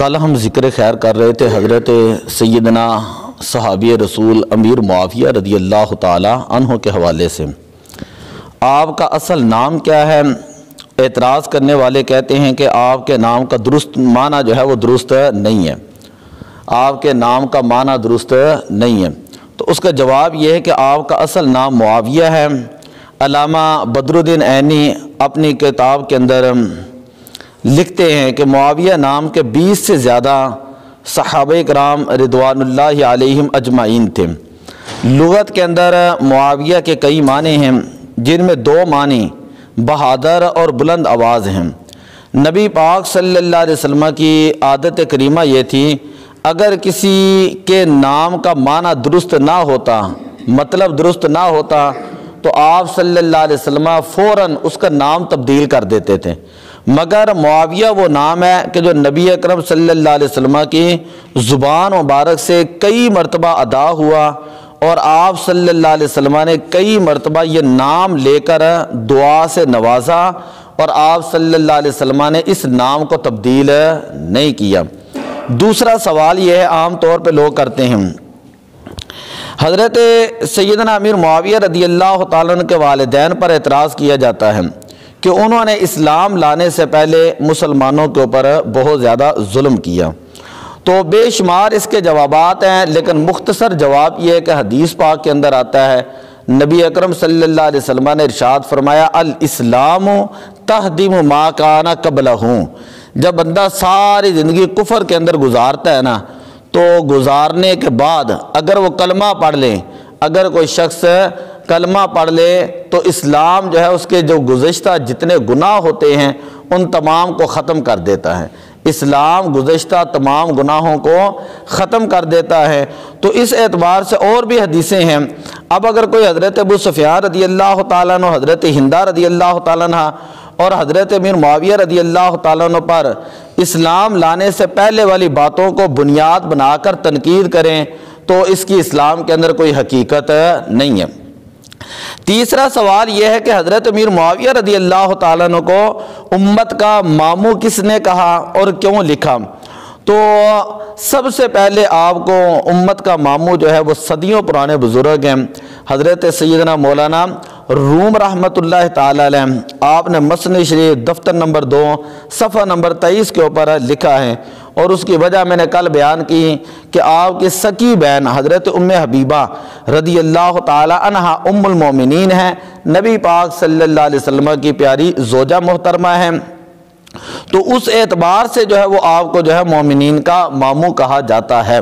کل ہم ذکر خیر کر رہے تھے حضرت سیدنا صحابی رسول امیر معاویہ رضی اللہ تعالی عنہ کے حوالے سے۔ آپ کا اصل نام کیا ہے؟ اعتراض کرنے والے کہتے ہیں کہ آپ کے نام کا درست معنی جو ہے وہ درست نہیں ہے، آپ کے نام کا معنی درست نہیں ہے۔ تو اس کا جواب یہ ہے کہ آپ کا اصل نام معاویہ ہے۔ علامہ بدر الدین عینی اپنی کتاب کے اندر لکھتے ہیں کہ معاویہ نام کے 20 سے زیادہ صحابہ کرام رضوان اللہ علیہم اجمعین تھے۔ لغت کے اندر معاویہ کے کئی معنی ہیں، جن میں 2 معنی بہادر اور بلند آواز ہیں۔ نبی پاک صلی اللہ علیہ وسلم کی عادت کریمہ یہ تھی، اگر کسی کے نام کا معنی درست نہ ہوتا، مطلب درست نہ ہوتا، تو آپ صلی اللہ علیہ وسلم فوراً اس کا نام تبدیل کر دیتے تھے۔ مگر معاویہ وہ نام ہے کہ جو نبی اکرم صلی اللہ علیہ وسلم کی زبان مبارک سے کئی مرتبہ ادا ہوا، اور آپ صلی اللہ علیہ وسلم نے کئی مرتبہ یہ نام لے کر دعا سے نوازا، اور آپ صلی اللہ علیہ وسلم نے اس نام کو تبدیل نہیں کیا۔ دوسرا سوال یہ ہے، عام طور پہ لوگ کرتے ہیں، حضرت سیدنا امیر معاویہ رضی اللہ تعالیٰ عنہ کے والدین پر اعتراض کیا جاتا ہے کہ انہوں نے اسلام لانے سے پہلے مسلمانوں کے اوپر بہت زیادہ ظلم کیا۔ تو بے شمار اس کے جوابات ہیں، لیکن مختصر جواب یہ ہے کہ حدیث پاک کے اندر آتا ہے، نبی اکرم صلی اللہ علیہ وسلم نے ارشاد فرمایا، الاسلام تہدم ما کان قبلہ۔ جب بندہ ساری زندگی کفر کے اندر گزارتا ہے نا، تو گزارنے کے بعد اگر وہ کلمہ پڑھ لے، اگر کوئی شخص کلمہ پڑھ لے، تو اسلام جو ہے اس کے جو گزشتہ جتنے گناہ ہوتے ہیں ان تمام کو ختم کر دیتا ہے۔ اسلام گزشتہ تمام گناہوں کو ختم کر دیتا ہے۔ تو اس اعتبار سے اور بھی حدیثیں ہیں۔ اب اگر کوئی حضرت ابو سفیان رضی اللہ تعالیٰ عنہ، حضرت ہندہ رضی اللہ تعالیٰ عنہ اور حضرت امیر معاویہ رضی اللہ تعالیٰ عنہ پر اسلام لانے سے پہلے والی باتوں کو بنیاد بنا کر تنقید کریں، تو اس کی اسلام کے اندر کوئی حقیقت نہیں ہے۔ تیسرا سوال یہ ہے کہ حضرت امیر معاویہ رضی اللہ تعالیٰ عنہ کو امت کا ماموں کس نے کہا اور کیوں لکھا؟ تو سب سے پہلے آپ کو امت کا ماموں جو ہے وہ صدیوں پرانے بزرگ ہیں، حضرت سیدنا مولانا روم رحمۃ اللہ تعالی علیہ۔ آپ نے مسنی شریف دفتر نمبر 2 صفحہ نمبر 23 کے اوپر لکھا ہے، اور اس کی وجہ میں نے کل بیان کی کہ آپ کی سکی بہن حضرت ام حبیبہ رضی اللہ تعالی عنہا ام المومنین ہیں، نبی پاک صلی اللہ علیہ وسلم کی پیاری زوجہ محترمہ ہیں۔ تو اس اعتبار سے جو ہے وہ آپ کو جو ہے مومنین کا ماموں کہا جاتا ہے۔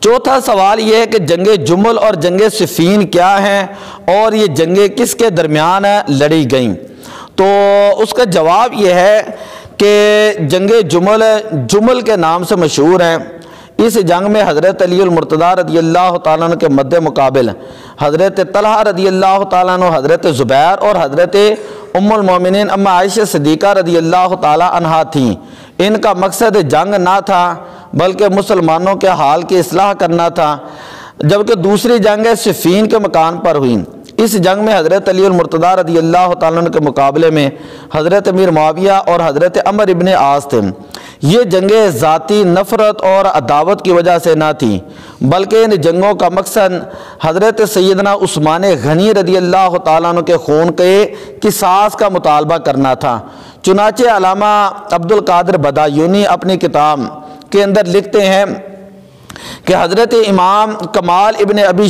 چوتھا سوال یہ ہے کہ جنگ جمل اور جنگ صفین کیا ہیں، اور یہ جنگیں کس کے درمیان لڑی گئیں؟ تو اس کا جواب یہ ہے کہ جنگ جمل کے نام سے مشہور ہیں۔ اس جنگ میں حضرت علی المرتضیٰ رضی اللہ تعالیٰ عنہ کے مد مقابل حضرت طلحہ رضی اللہ تعالیٰ عنہ، حضرت زبیر اور حضرت ام المومنین اما عائشہ صدیقہ رضی اللہ تعالیٰ عنہا تھیں۔ ان کا مقصد جنگ نہ تھا بلکہ مسلمانوں کے حال کی اصلاح کرنا تھا، جبکہ دوسری جنگ صفین کے مکان پر ہوئی۔ اس جنگ میں حضرت علی المرتضیٰ رضی اللہ تعالیٰ عنہ کے مقابلے میں حضرت امیر معاویہ اور حضرت عمر ابن عاص تھے۔ یہ جنگیں ذاتی نفرت اور عداوت کی وجہ سے نہ تھیں، بلکہ ان جنگوں کا مقصد حضرت سیدنا عثمان غنی رضی اللہ تعالیٰ عنہ کے خون کے قصاص کا مطالبہ کرنا تھا۔ چنانچہ علامہ عبد القادر بدایونی اپنی کتاب کے اندر لکھتے ہیں کہ حضرت امام کمال ابن ابی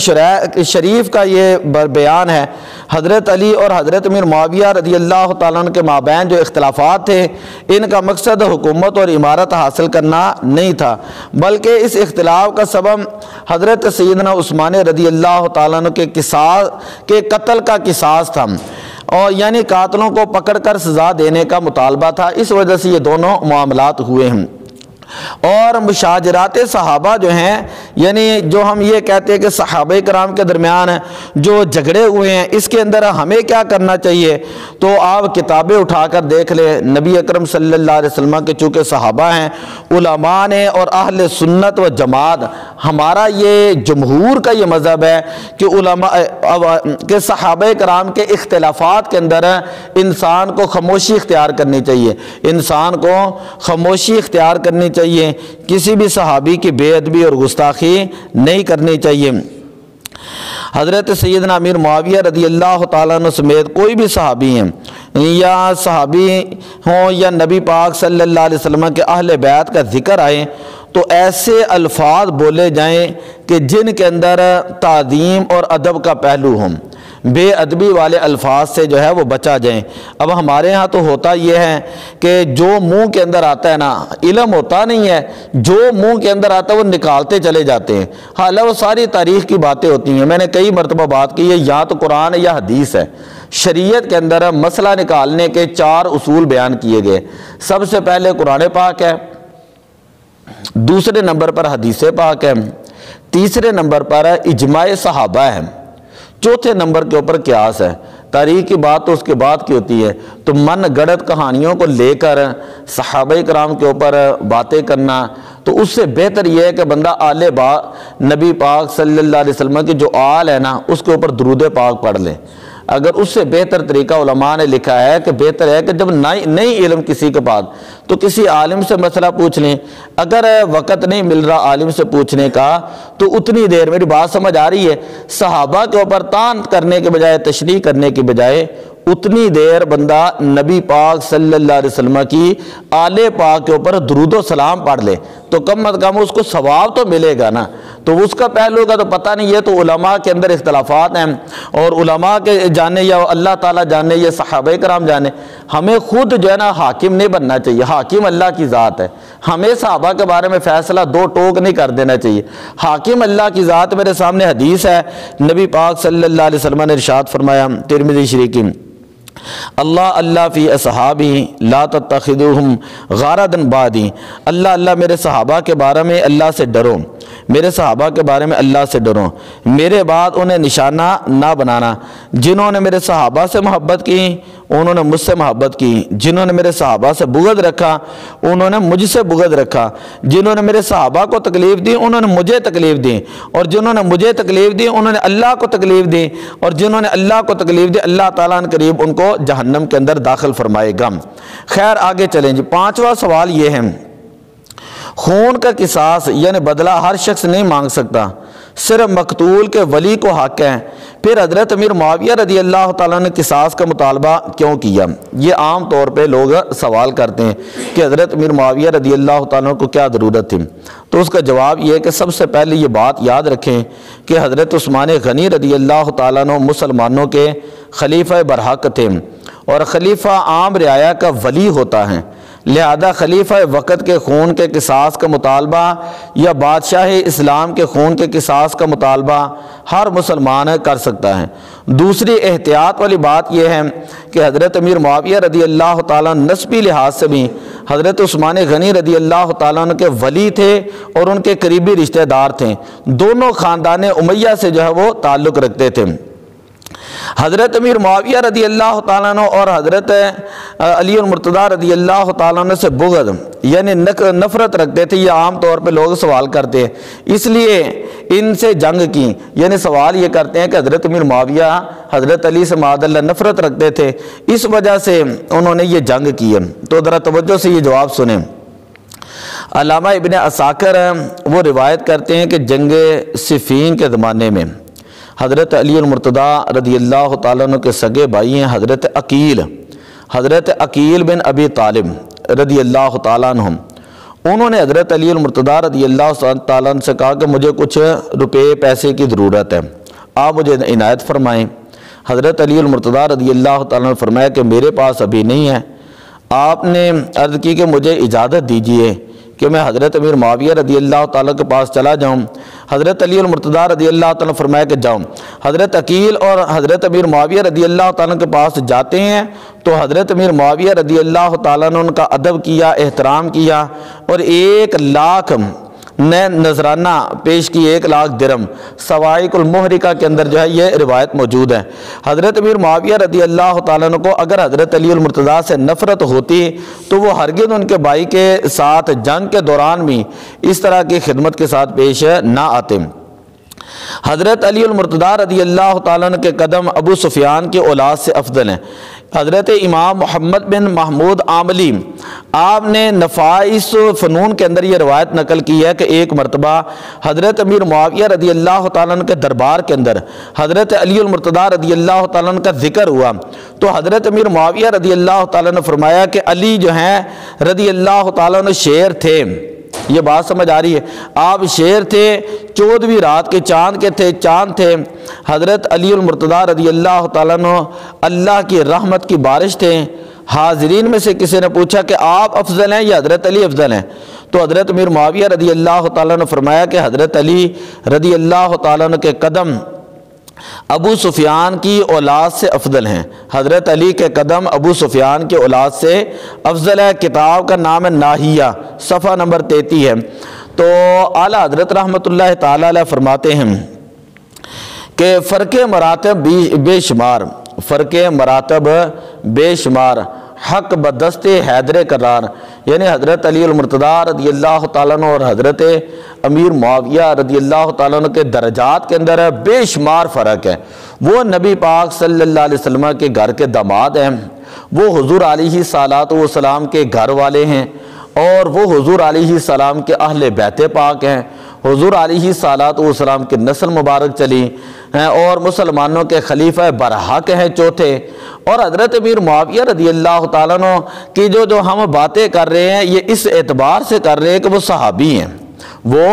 شریف کا یہ بیان ہے، حضرت علی اور حضرت امیر معاویہ رضی اللہ تعالیٰ عنہ کے مابین جو اختلافات تھے، ان کا مقصد حکومت اور امارت حاصل کرنا نہیں تھا، بلکہ اس اختلاف کا سبب حضرت سیدنا عثمان رضی اللہ تعالیٰ عنہ کے قتل کا قصاص تھا، اور یعنی قاتلوں کو پکڑ کر سزا دینے کا مطالبہ تھا۔ اس وجہ سے یہ دونوں معاملات ہوئے ہیں۔ اور مشاجرات صحابہ جو ہیں یعنی جو ہم یہ کہتے ہیں کہ صحابہ کرام کے درمیان جو جھگڑے ہوئے ہیں اس کے اندر ہمیں کیا کرنا چاہیے، تو آپ کتابیں اٹھا کر دیکھ لیں۔ نبی اکرم صلی اللہ علیہ وسلم کے چونکہ صحابہ ہیں، علماء نے اور اہل سنت و جماعت، ہمارا یہ جمہور کا یہ مذہب ہے کہ علماء کہ صحابہ کرام کے اختلافات کے اندر انسان کو خاموشی اختیار کرنی چاہیے، انسان کو خاموشی اختیار کرنی چاہیے، کسی بھی صحابی کی بے ادبی اور گستاخی نہیں کرنی چاہیے۔ حضرت سیدنا امیر معاویہ رضی اللہ تعالیٰ عنہ سمیت کوئی بھی صحابی ہیں یا صحابی ہوں یا نبی پاک صلی اللہ علیہ وسلم کے اہل بیت کا ذکر آئے تو ایسے الفاظ بولے جائیں کہ جن کے اندر تعظیم اور ادب کا پہلو ہوں، بے ادبی والے الفاظ سے جو ہے وہ بچا جائیں۔ اب ہمارے ہاں تو ہوتا یہ ہے کہ جو منہ کے اندر آتا ہے نا، علم ہوتا نہیں ہے، جو منہ کے اندر آتا ہے وہ نکالتے چلے جاتے ہیں، حالانکہ وہ ساری تاریخ کی باتیں ہوتی ہیں۔ میں نے کئی مرتبہ بات کی ہے، یا تو قرآن ہے یا حدیث ہے۔ شریعت کے اندر مسئلہ نکالنے کے 4 اصول بیان کیے گئے۔ سب سے پہلے قرآن پاک ہے، دوسرے نمبر پر حدیث پاک ہے، تیسرے نمبر پر اجماع صحابہ ہے، چوتھے نمبر کے اوپر قیاس ہے۔ تاریخ کی بات تو اس کے بعد کی ہوتی ہے، تو من گڑت کہانیوں کو لے کر صحابہ کرام کے اوپر باتیں کرنا، تو اس سے بہتر یہ ہے کہ بندہ آل نبی پاک صلی اللہ علیہ وسلم کی جو آل ہے نا اس کے اوپر درود پاک پڑھ لیں۔ اگر اس سے بہتر طریقہ علماء نے لکھا ہے کہ بہتر ہے کہ جب نہیں علم کسی کے پاس تو کسی عالم سے مسئلہ پوچھ لیں، اگر وقت نہیں مل رہا عالم سے پوچھنے کا تو اتنی دیر، میری بات سمجھ آ رہی ہے، صحابہ کے اوپر تان کرنے کے بجائے، تشریح کرنے کے بجائے اتنی دیر بندہ نبی پاک صلی اللہ علیہ وسلم کی آل پاک کے اوپر درود و سلام پڑھ لے تو کم از کم اس کو ثواب تو ملے گا نا۔ تو اس کا پہلو کا تو پتہ نہیں ہے، تو علماء کے اندر اختلافات ہیں، اور علماء کے جانے یا اللہ تعالیٰ جانے یا صحابہ کرام جانے، ہمیں خود جو ہے نا حاکم نہیں بننا چاہیے۔ حاکم اللہ کی ذات ہے، ہمیں صحابہ کے بارے میں فیصلہ 2 ٹوک نہیں کر دینا چاہیے۔ حاکم اللہ کی ذات، میرے سامنے حدیث ہے، نبی پاک صلی اللہ علیہ وسلم نے ارشاد فرمایا، ترمذی شریف کی، اللہ فی اصحابی لا تتخذوہم غرضا بعدی، اللہ میرے صحابہ کے بارے میں اللہ سے ڈرو، میرے صحابہ کے بارے میں اللہ سے ڈرو، میرے بعد انہیں نشانہ نہ بنانا۔ جنہوں نے میرے صحابہ سے محبت کی انہوں نے مجھ سے محبت کی، جنہوں نے میرے صحابہ سے بغض رکھا انہوں نے مجھ سے بغض رکھا، جنہوں نے میرے صحابہ کو تکلیف دی انہوں نے مجھے تکلیف دی، اور جنہوں نے مجھے تکلیف دی انہوں نے اللہ کو تکلیف دی، اور جنہوں نے اللہ کو تکلیف دی اللہ تعالیٰ ان قریب ان کو جہنم کے اندر داخل فرمائے گا۔ خیر آگے چلیں جی۔ 5واں سوال یہ ہے، خون کا قصاص یعنی بدلہ ہر شخص نہیں مانگ سکتا، صرف مقتول کے ولی کو حق ہے، پھر حضرت امیر معاویہ رضی اللہ تعالیٰ نے قصاص کا مطالبہ کیوں کیا؟ یہ عام طور پہ لوگ سوال کرتے ہیں کہ حضرت امیر معاویہ رضی اللہ تعالیٰ کو کیا ضرورت تھی، تو اس کا جواب یہ ہے کہ سب سے پہلے یہ بات یاد رکھیں کہ حضرت عثمان غنی رضی اللہ تعالیٰ عنہ مسلمانوں کے خلیفہ برحق تھے، اور خلیفہ عام رعایا کا ولی ہوتا ہے، لہذا خلیفہ وقت کے خون کے قصاص کا مطالبہ یا بادشاہ اسلام کے خون کے قصاص کا مطالبہ ہر مسلمان کر سکتا ہے۔ دوسری احتیاط والی بات یہ ہے کہ حضرت امیر معاویہ رضی اللہ تعالیٰ نسبی لحاظ سے بھی حضرت عثمان غنی رضی اللہ تعالیٰ عنہ کے ولی تھے اور ان کے قریبی رشتہ دار تھے، دونوں خاندان امیہ سے جو ہے وہ تعلق رکھتے تھے۔ حضرت امیر معاویہ رضی اللہ تعالیٰ عنہ اور حضرت علی المرتضیٰ رضی اللہ تعالیٰ عنہ سے بغض یعنی نفرت رکھتے تھے، یہ عام طور پہ لوگ سوال کرتے ہیں، اس لیے ان سے جنگ کی، یعنی سوال یہ کرتے ہیں کہ حضرت امیر معاویہ حضرت علی سے معاذ اللہ نفرت رکھتے تھے، اس وجہ سے انہوں نے یہ جنگ کی ہے۔ تو ذرا توجہ سے یہ جواب سنیں۔ علامہ ابن عساکر وہ روایت کرتے ہیں کہ جنگ صفین کے زمانے میں حضرت علی المرتضیٰ رضی اللہ تعالیٰ عنہ کے سگے بھائی ہیں حضرت عقیل بن ابی طالب رضی اللہ تعالیٰ عنہ، انہوں نے حضرت علی المرتضیٰ رضی اللہ تعالیٰ عنہ سے کہا کہ مجھے کچھ روپے پیسے کی ضرورت ہے، آپ مجھے عنایت فرمائیں۔ حضرت علی المرتضیٰ رضی اللہ تعالیٰ عنہ نے فرمایا کہ میرے پاس ابھی نہیں ہے۔ آپ نے عرض کی کہ مجھے اجازت دیجیے کہ میں حضرت امیر معاویہ رضی اللہ تعالیٰ کے پاس چلا جاؤں۔ حضرت علی المرتضیٰ رضی اللہ تعالیٰ نے فرمایا کہ جاؤں۔ حضرت عقیل اور حضرت امیر معاویہ رضی اللہ تعالیٰ کے پاس جاتے ہیں تو حضرت امیر معاویہ رضی اللہ تعالیٰ نے ان کا ادب کیا، احترام کیا، اور 1 لاکھ نے نذرانہ پیش کی 1,00,000 درہم۔ سوائق المحرقہ کے اندر جو ہے یہ روایت موجود ہے۔ حضرت امیر معاویہ رضی اللہ تعالیٰ عنہ کو اگر حضرت علی المرتضیٰ سے نفرت ہوتی تو وہ ہرگز ان کے بھائی کے ساتھ جنگ کے دوران بھی اس طرح کی خدمت کے ساتھ پیش نہ آتے۔ حضرت علی المرتضیٰ رضی اللہ تعالیٰ عنہ کے قدم ابو سفیان کی اولاد سے افضل ہیں۔ حضرت امام محمد بن محمود عاملی آپ نے نفائس فنون کے اندر یہ روایت نقل کی ہے کہ ایک مرتبہ حضرت امیر معاویہ رضی اللہ تعالیٰ عنہ کے دربار کے اندر حضرت علی المرتضیٰ رضی اللہ تعالیٰ عنہ کا ذکر ہوا تو حضرت امیر معاویہ رضی اللہ تعالیٰ نے فرمایا کہ علی جو ہیں رضی اللہ تعالیٰ عنہ شیر تھے۔ یہ بات سمجھ آ رہی ہے؟ آپ شیر تھے، 14ویں رات کے چاند کے تھے، چاند تھے۔ حضرت علی المرتضیٰ رضی اللہ تعالیٰ عنہ اللہ کی رحمت کی بارش تھے۔ حاضرین میں سے کسی نے پوچھا کہ آپ افضل ہیں یا حضرت علی افضل ہیں؟ تو حضرت امیر معاویہ رضی اللہ تعالیٰ عنہ فرمایا کہ حضرت علی رضی اللہ تعالیٰ عنہ کے قدم ابو سفیان کی اولاد سے افضل ہیں۔ حضرت علی کے قدم ابو سفیان کی اولاد سے افضل ہے۔ کتاب کا نام ہے ناہیہ، صفحہ نمبر 33 ہے۔ تو اعلیٰ حضرت رحمۃ اللہ تعالی علیہ فرماتے ہیں کہ فرق مراتب بے شمار، فرق مراتب بے شمار، حق بدست حیدر قرار، یعنی حضرت علی المرتضیٰ رضی اللہ تعالیٰ عنہ اور حضرت امیر معاویہ رضی اللہ تعالیٰ عنہ کے درجات کے اندر بے شمار فرق ہے۔ وہ نبی پاک صلی اللہ علیہ وسلم کے گھر کے داماد ہیں، وہ حضور علیہ الصلوۃ والسلام کے گھر والے ہیں، اور وہ حضور علیہ السلام کے اہل بیت پاک ہیں۔ حضور علیہ الصلوۃ والسلام کی نسل مبارک چلی ہیں اور مسلمانوں کے خلیفہ برحق ہیں چوتھے۔ اور حضرت امیر معاویہ رضی اللہ تعالیٰ عنہ کی جو ہم باتیں کر رہے ہیں یہ اس اعتبار سے کر رہے ہیں کہ وہ صحابی ہیں، وہ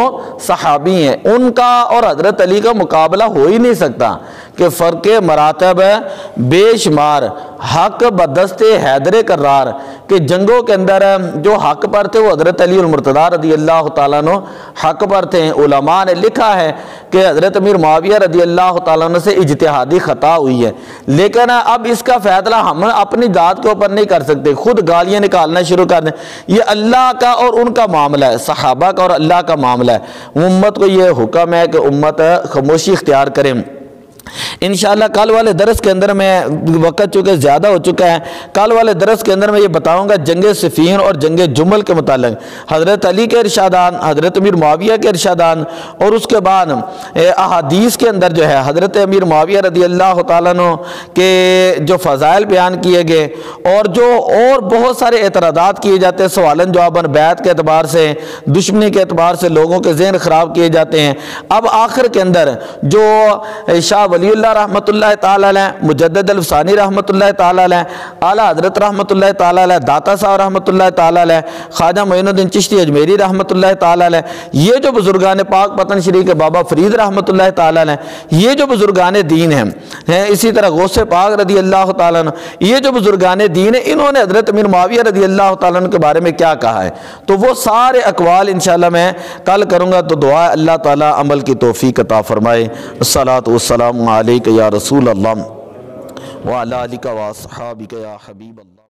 صحابی ہیں، ان کا اور حضرت علی کا مقابلہ ہو ہی نہیں سکتا کہ فرق مراتب بے شمار، حق بدست حیدر قرار، کہ جنگوں کے اندر جو حق پر تھے وہ حضرت علی المرتضیٰ رضی اللہ تعالیٰ عنہ حق پر تھے۔ علماء نے لکھا ہے کہ حضرت امیر معاویہ رضی اللہ تعالیٰ عنہ سے اجتہادی خطا ہوئی ہے، لیکن اب اس کا فیصلہ ہم اپنی ذات کے اوپر نہیں کر سکتے، خود گالیاں نکالنا شروع کر دیں۔ یہ اللہ کا اور ان کا معاملہ ہے، صحابہ کا اور اللہ کا معاملہ ہے۔ امت کو یہ حکم ہے کہ امت خاموشی اختیار کریں۔ انشاءاللہ کل والے درس کے اندر میں، وقت چونکہ زیادہ ہو چکا ہے، کل والے درس کے اندر میں یہ بتاؤں گا جنگ صفین اور جنگ جمل کے متعلق حضرت علی کے ارشادان، حضرت امیر معاویہ کے ارشادان، اور اس کے بعد احادیث کے اندر جو ہے حضرت امیر معاویہ رضی اللہ تعالیٰ عنہ کے جو فضائل بیان کیے گئے اور بہت سارے اعتراضات کیے جاتے ہیں، سوالن جواباً، بیعت کے اعتبار سے، دشمنی کے اعتبار سے لوگوں کے ذہن خراب کیے جاتے ہیں۔ اب آخر کے اندر جو شاہ ولی اللہ رحمۃ اللہ تعالی علیہ، مجدد الفسانی رحمۃ اللہ تعالی علیہ، اعلیٰ حضرت رحمۃ اللہ تعالی علیہ، داتا صاحب رحمۃ اللہ تعالی علیہ، خواجہ معین الدین چشتی اجمیری رحمۃ اللہ تعالی علیہ، یہ جو بزرگان پاک پتن شریف کے بابا فرید رحمۃ اللہ تعالی علیہ، یہ جو بزرگان دین ہیں، اسی طرح غوث پاک رضی اللہ تعالیٰ عنہ، یہ جو بزرگان دین ہیں، انہوں نے حضرت امیر معاویہ رضی اللہ تعالیٰ عنہ کے بارے میں کیا کہا ہے، تو وہ سارے اقوال انشاءاللہ میں کل کروں گا۔ تو دعا ہے اللہ تعالیٰ عمل کی توفیق عطا فرمائے۔ الصلاۃ والسلام علیک یا رسول اللہ وعلی آلک واصحابک یا حبیب اللہ۔